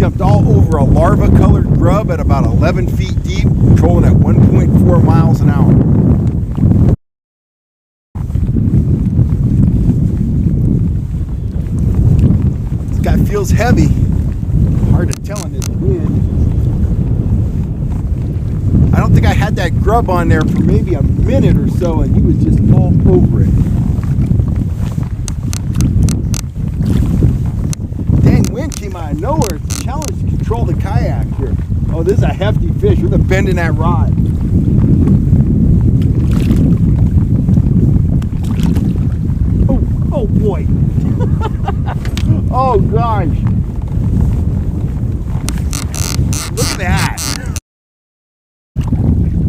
Jumped all over a larva colored grub at about 11 feet deep, trolling at 1.4 miles an hour. This guy feels heavy. Hard to tell in this wind. I don't think I had that grub on there for maybe a minute or so, and he was just all over it. Dang wind came out of nowhere. It's a challenge to control the kayak here. Oh, this is a hefty fish. Look at the bend in that rod. Oh boy. Oh gosh. Look at that.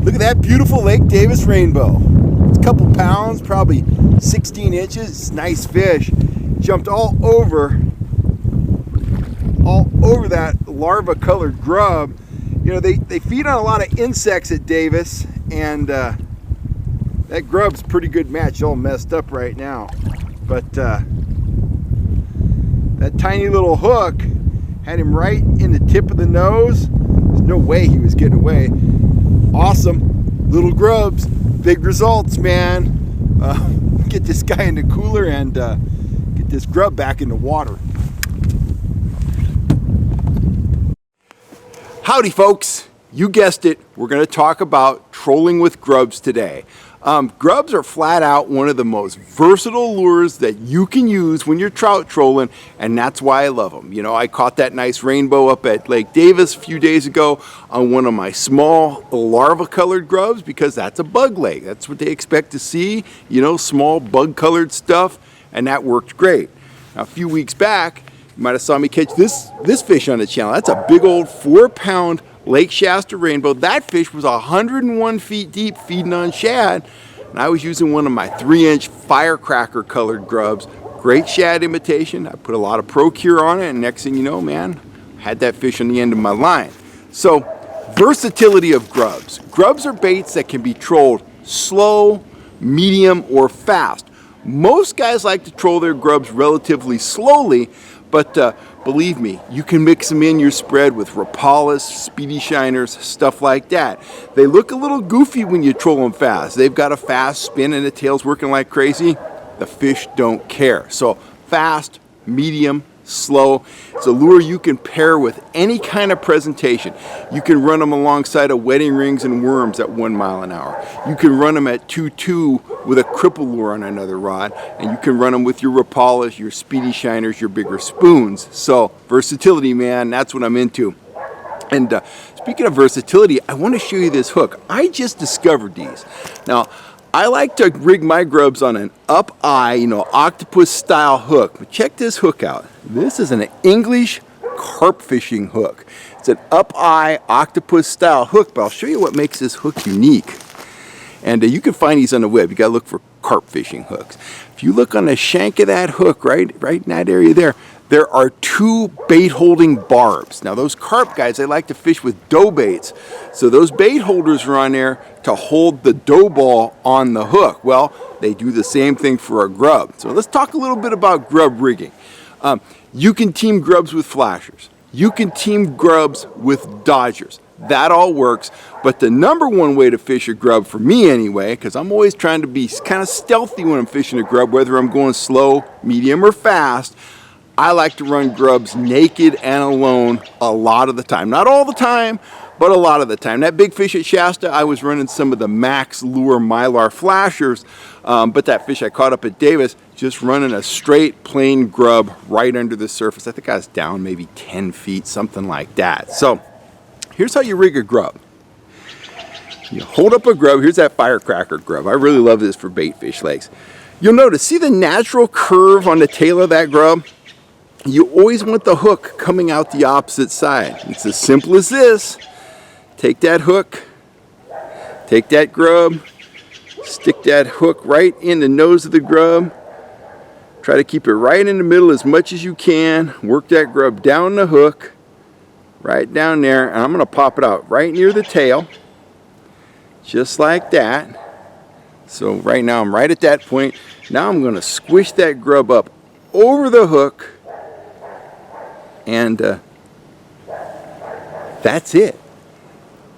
Look at that beautiful Lake Davis rainbow. It's a couple pounds, probably 16 inches. It's a nice fish. Jumped all over that larva colored grub. You know, they feed on a lot of insects at Davis, and that grub's a pretty good match. It's all messed up right now, but that tiny little hook had him right in the tip of the nose. There's no way he was getting away. Awesome little grubs, big results, man. Get this guy in the cooler and get this grub back in the water. Howdy folks, you guessed it, we're going to talk about trolling with grubs today. Grubs are flat out one of the most versatile lures that you can use when you're trout trolling, and that's why I love them. You know, I caught that nice rainbow up at Lake Davis a few days ago on one of my small larva colored grubs, because that's a bug lake. That's what they expect to see, you know, small bug colored stuff, and that worked great. Now, a few weeks back, you might have saw me catch this fish on the channel. That's a big old 4-pound Lake Shasta rainbow. That fish was 101 feet deep feeding on shad, and I was using one of my 3-inch firecracker colored grubs. Great shad imitation. I put a lot of Pro-Cure on it, and next thing you know, man, I had that fish on the end of my line. So, versatility of grubs. Grubs are baits that can be trolled slow, medium, or fast. Most guys like to troll their grubs relatively slowly, but believe me, you can mix them in your spread with Rapalas, Speedy Shiners, stuff like that. They look a little goofy when you troll them fast. They've got a fast spin and the tail's working like crazy. The fish don't care. So fast, medium, slow. It's a lure you can pair with any kind of presentation. You can run them alongside of wedding rings and worms at 1 mile an hour. You can run them at 2-2 with a cripple lure on another rod, and you can run them with your Rapalas, your Speedy Shiners, your bigger spoons. So versatility, man, that's what I'm into. And speaking of versatility, I want to show you this hook. I just discovered these. Now, I like to rig my grubs on an up-eye, you know, octopus style hook. But check this hook out. This is an English carp fishing hook. It's an up-eye octopus style hook, but I'll show you what makes this hook unique. And you can find these on the web. You got to look for carp fishing hooks. If you look on the shank of that hook, right in that area there are 2 bait holding barbs. Now those carp guys, they like to fish with dough baits. So those bait holders are on there to hold the dough ball on the hook. Well, they do the same thing for a grub. So let's talk a little bit about grub rigging. You can team grubs with flashers. You can team grubs with dodgers. That all works, but the #1 way to fish a grub, for me anyway, because I'm always trying to be kind of stealthy when I'm fishing a grub, whether I'm going slow, medium, or fast, I like to run grubs naked and alone a lot of the time. Not all the time, but a lot of the time. That big fish at Shasta, I was running some of the Max Lure Mylar flashers, but that fish I caught up at Davis, just running a straight plain grub right under the surface. I think I was down maybe 10 feet, something like that. So here's how you rig a grub. You hold up a grub. Here's that firecracker grub. I really love this for bait fish legs. You'll notice, see the natural curve on the tail of that grub? You always want the hook coming out the opposite side. It's as simple as this. Take that hook, take that grub, stick that hook right in the nose of the grub. Try to keep it right in the middle as much as you can. Work that grub down the hook, right down there, and I'm going to pop it out right near the tail, just like that. So right now I'm right at that point. Now I'm going to squish that grub up over the hook and that's it.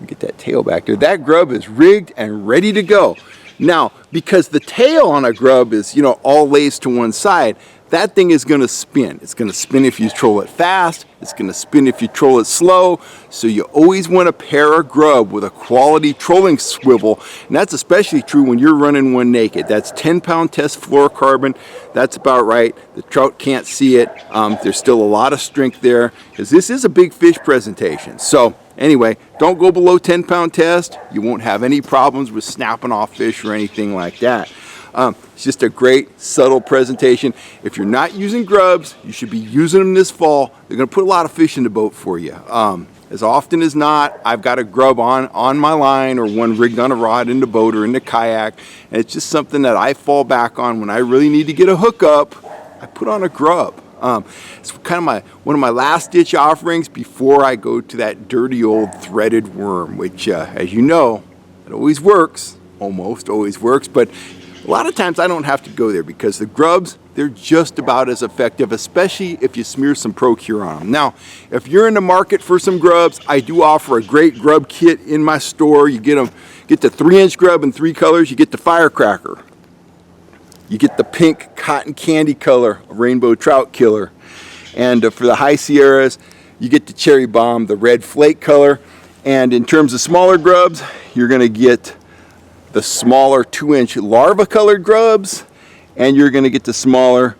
Get that tail back there. That grub is rigged and ready to go. Now, because the tail on a grub is, you know, all laced to one side, that thing is going to spin. It's going to spin if you troll it fast. It's going to spin if you troll it slow. So you always want to pair a grub with a quality trolling swivel. And that's especially true when you're running one naked. That's 10-pound test fluorocarbon. That's about right. The trout can't see it. There's still a lot of strength there because this is a big fish presentation. So anyway, don't go below 10-pound test. You won't have any problems with snapping off fish or anything like that. It's just a great subtle presentation. If you're not using grubs, you should be using them this fall. They're going to put a lot of fish in the boat for you. As often as not, I've got a grub on my line or one rigged on a rod in the boat or in the kayak, and it's just something that I fall back on when I really need to get a hookup. I put on a grub. It's kind of one of my last ditch offerings before I go to that dirty old threaded worm, which as you know, it always works, almost always works, but a lot of times I don't have to go there because the grubs, they're just about as effective, especially if you smear some Procure on them. Now, if you're in the market for some grubs, I do offer a great grub kit in my store. You get the 3-inch grub in 3 colors. You get the firecracker. You get the pink cotton candy color, rainbow trout killer. And for the high Sierras, you get the cherry bomb, the red flake color. And in terms of smaller grubs, you're going to get the smaller 2-inch larva colored grubs, and you're going to get the smaller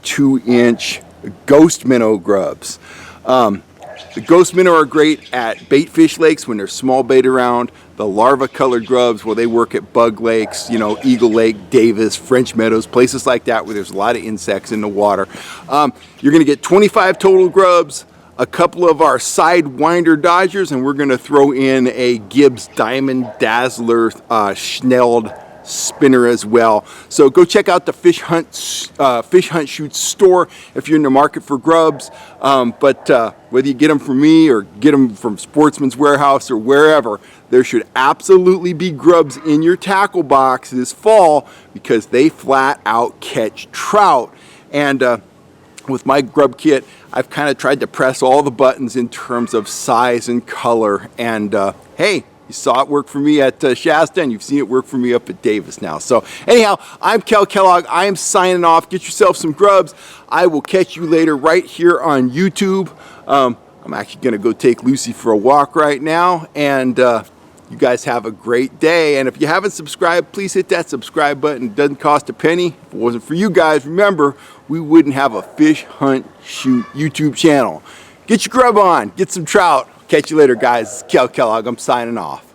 2-inch ghost minnow grubs. The ghost minnow are great at bait fish lakes when there's small bait around. The larva colored grubs, well, they work at bug lakes, you know, Eagle Lake, Davis, French Meadows, places like that where there's a lot of insects in the water. You're going to get 25 total grubs, a couple of our Sidewinder Dodgers, and we're going to throw in a Gibbs Diamond Dazzler Schnelled spinner as well. So go check out the Fish Hunt Shoot store if you're in the market for grubs. But whether you get them from me or get them from Sportsman's Warehouse or wherever, there should absolutely be grubs in your tackle box this fall because they flat out catch trout. And with my grub kit, I've kind of tried to press all the buttons in terms of size and color. And hey, you saw it work for me at Shasta, and you've seen it work for me up at Davis now. So anyhow, I'm Cal Kellogg. I am signing off. Get yourself some grubs. I will catch you later right here on YouTube. I'm actually going to go take Lucy for a walk right now. And you guys have a great day. And if you haven't subscribed, please hit that subscribe button. It doesn't cost a penny. If it wasn't for you guys, remember, we wouldn't have a Fish Hunt Shoot YouTube channel. Get your grub on. Get some trout. Catch you later, guys. It's Cal Kellogg. I'm signing off.